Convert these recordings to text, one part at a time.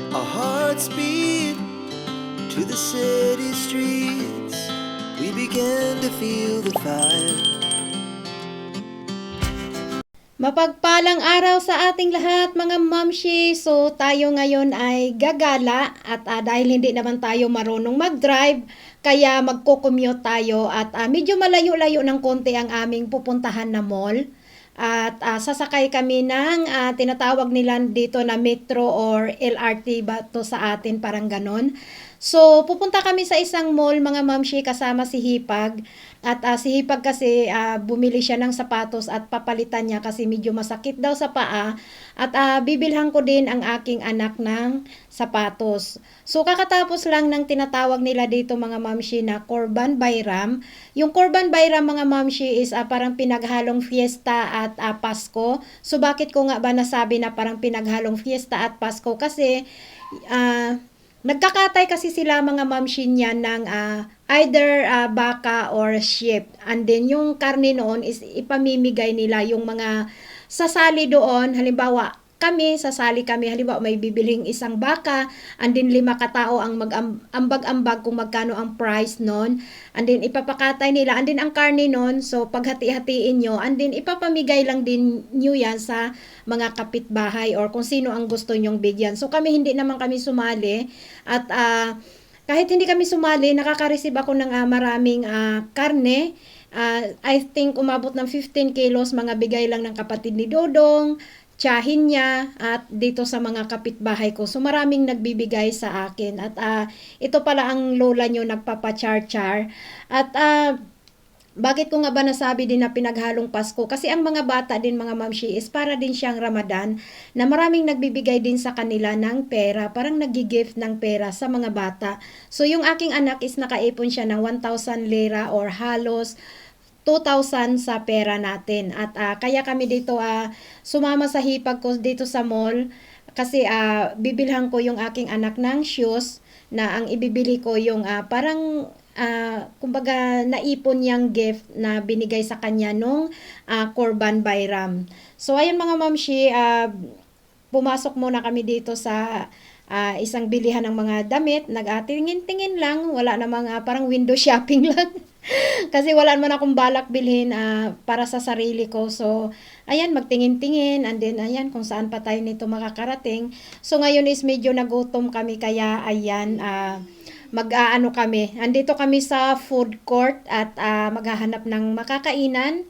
Our hearts beat to the city streets. We began to feel the fire. Mapagpalang araw sa ating lahat mga mamshi. So tayo ngayon ay gagala at dahil hindi naman tayo marunong mag-drive, kaya magko-commute tayo at medyo malayo-layo ng konti ang aming pupuntahan na mall. At sasakay kami ng tinatawag nila dito na metro or LRT ba to sa atin, parang ganon. So pupunta kami sa isang mall mga mamshi kasama si Hipag. At si Hipag kasi bumili siya ng sapatos at papalitan niya kasi medyo masakit daw sa paa. At bibilhan ko din ang aking anak ng sapatos. So kakatapos lang ng tinatawag nila dito mga mamshi na Korban Bayram. Yung Korban Bayram mga mamshi is parang pinaghalong fiesta at Pasko. So bakit ko nga ba nasabi na parang pinaghalong fiesta at Pasko? Kasi nagkakatay kasi sila mga mamshin yan ng either baka or sheep. And then yung karne noon is ipamimigay nila yung mga sasali doon. Halimbawa, sasali kami, halimbawa may bibiling isang baka, and then 5 katao ang mag-ambag-ambag kung magkano ang price noon. And then ipapakatay nila, and then ang karne noon, so paghati-hatiin nyo, and then ipapamigay lang din nyo yan sa mga kapitbahay or kung sino ang gusto nyong bigyan. So kami, hindi naman kami sumali. At kahit hindi kami sumali, nakaka-receive ako ng maraming karne. I think umabot ng 15 kilos, mga bigay lang ng kapatid ni Dodong, tiyahin niya, at dito sa mga kapitbahay ko. So maraming nagbibigay sa akin. At ito pala ang lola nyo nagpapachar-char. At bakit ko nga ba nasabi din na pinaghalong Pasko? Kasi ang mga bata din mga mamshi is para din siyang Ramadan na maraming nagbibigay din sa kanila ng pera. Parang nag-gift ng pera sa mga bata. So yung aking anak is nakaipon siya ng 1,000 lira or halos 2,000 sa pera natin. At kaya kami dito sumama sa Hipag ko dito sa mall kasi bibilhan ko yung aking anak ng shoes na ang ibibili ko yung parang kumbaga naipon niyang gift na binigay sa kanya nung Korban Bayram. So ayun mga mamshi, pumasok muna kami dito sa isang bilihan ng mga damit. Nag-tingin-tingin lang, wala namang parang window shopping lang. Kasi wala naman akong balak bilhin para sa sarili ko. So ayan, magtingin-tingin, and then ayan kung saan pa tayo nito makakarating. So ngayon is medyo nagutom kami, kaya ayan, mag-aano kami. Andito kami sa food court at maghahanap ng makakainan.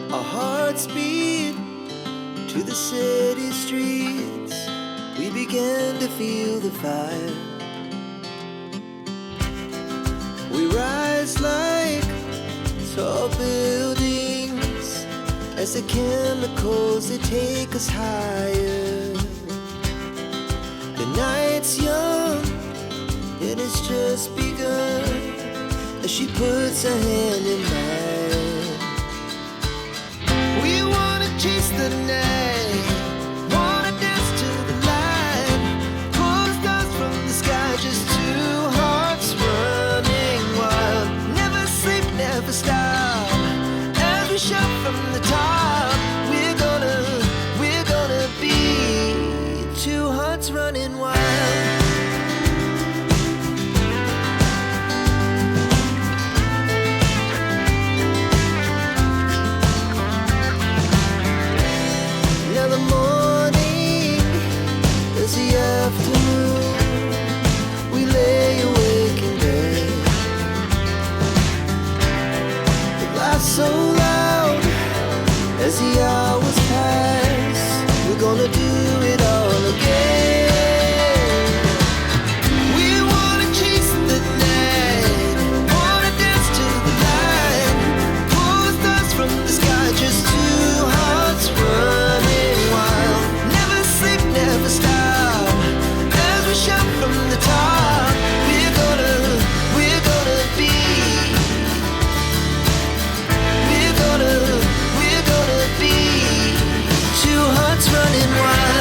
Our hearts beat to the city streets. We began to feel the fire. We rise like tall buildings as the chemicals they take us higher. The night's young, it has just begun as she puts her hand in mine. We wanna chase the night, wanna dance to the light, pull the stars from the sky, just two hearts running wild. Never sleep, never stop, as we shout from the top. We're gonna be two hearts running wild. Now the morning is the afternoon. We lay awake in bed. The laughs so loud as the hours pass. We're gonna do it all again. We wanna chase the night, wanna dance to the light, pull the stars from the sky, just two hearts running wild. Never sleep, never stop, as we shout from the top. We're gonna be, we're gonna be two hearts running wild.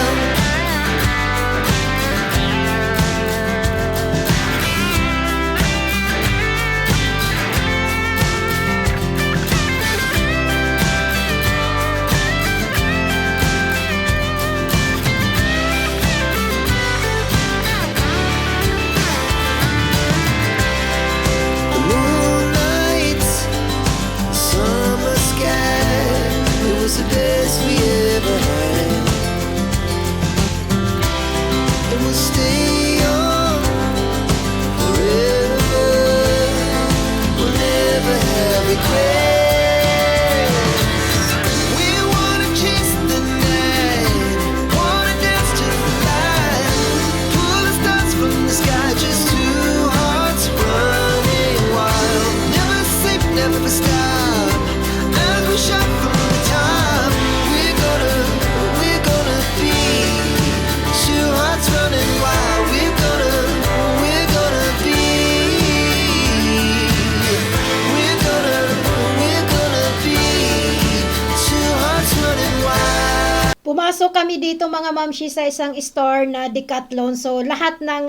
pumasok kami dito mga mamshi sa isang store na Decathlon. So lahat ng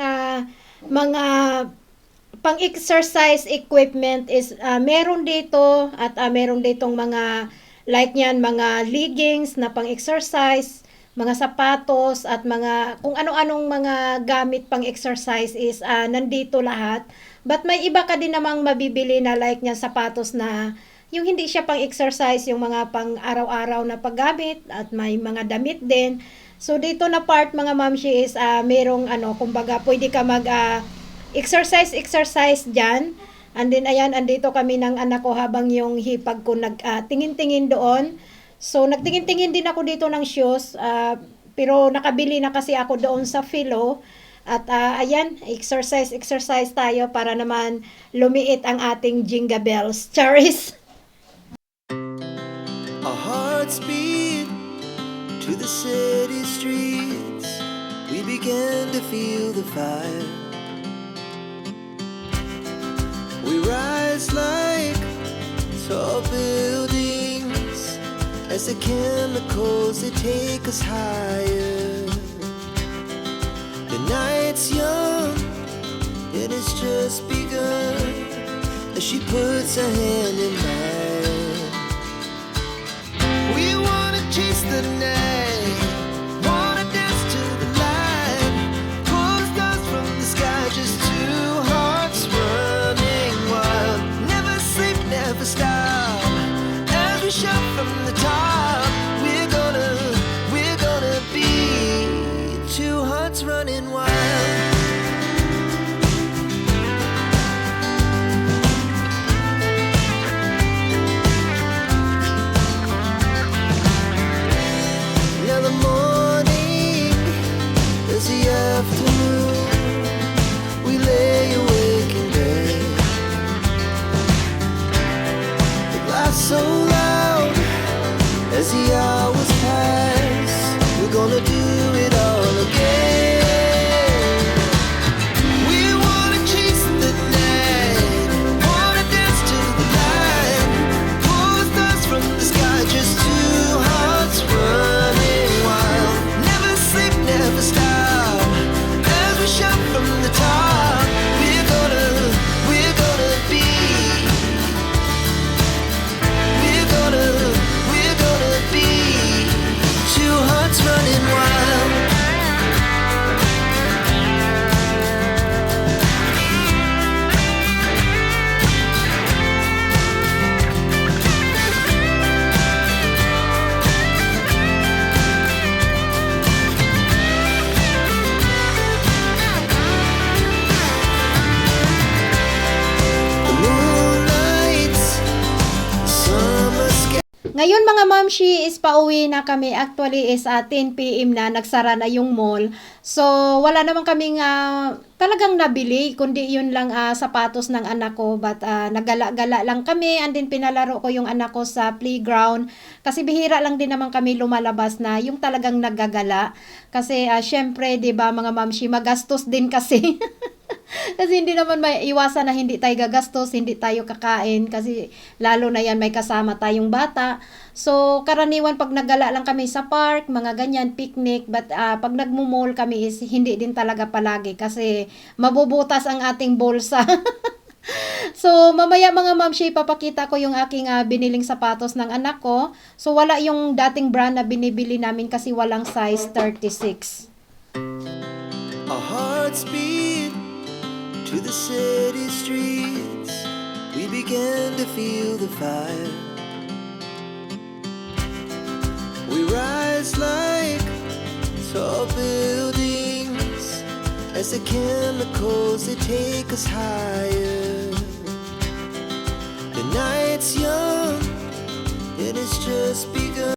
mga pang-exercise equipment is meron dito at meron ditong mga like niyan, mga leggings na pang-exercise, mga sapatos at mga kung ano-anong mga gamit pang-exercise is nandito lahat. But may iba ka din namang mabibili na like niyan sapatos na yung hindi siya pang-exercise, yung mga pang araw-araw na paggamit at may mga damit din. So dito na part mga mamshi is merong kumbaga pwede ka mag exercise diyan. And then ayan, andito kami ng anak ko habang yung hipag ko tingin-tingin doon. So nagtingin-tingin din ako dito ng shoes, pero nakabili na kasi ako doon sa Philo. At ayan, exercise tayo para naman lumiit ang ating jingle bells. Charis! Our hearts beat to the city streets. We began to feel the fire. We rise like tall buildings as the chemicals they take us higher. The night's young and it's just begun as she puts her hand in mine. We wanna chase the night, wanna dance to the light, pull stars from the sky, just two hearts running wild. Never sleep, never stop, as we shout from the top. We're gonna be two hearts running wild. Now the morning is the afternoon. We lay awake in bed. The glass so loud as the hours pass. We're gonna do it all again. We wanna chase the night, wanna dance to the light, pull stars from the sky, just two hearts running wild. Never sleep, never stop, as we shout from the top. We're gonna be. We're gonna be two hearts running wild. The moonlights, summer sky. Ngayon mga mamshi is pauwi na kami. Actually is 10 PM na, nagsara na yung mall. So wala naman kaming talagang nabili, kundi yun lang sapatos ng anak ko. But nagala-gala lang kami and then pinalaro ko yung anak ko sa playground. Kasi bihira lang din naman kami lumalabas na yung talagang naggagala. Kasi syempre 'di ba mga mamshi, magastos din kasi. Kasi hindi naman may iwasan na hindi tayo gagastos, hindi tayo kakain kasi lalo na yan may kasama tayong bata. So karaniwan pag naggala lang kami sa park, mga ganyan, picnic, but pag nagmo-mall kami is hindi din talaga palagi kasi mabubutas ang ating bulsa. So mamaya mga mamshi, papakita ko yung aking biniling sapatos ng anak ko. So wala yung dating brand na binibili namin kasi walang size 36. Our hearts beat to the city streets. We began to feel the fire. We rise like tall buildings as the chemicals they take us higher. The night's young and it's just begun.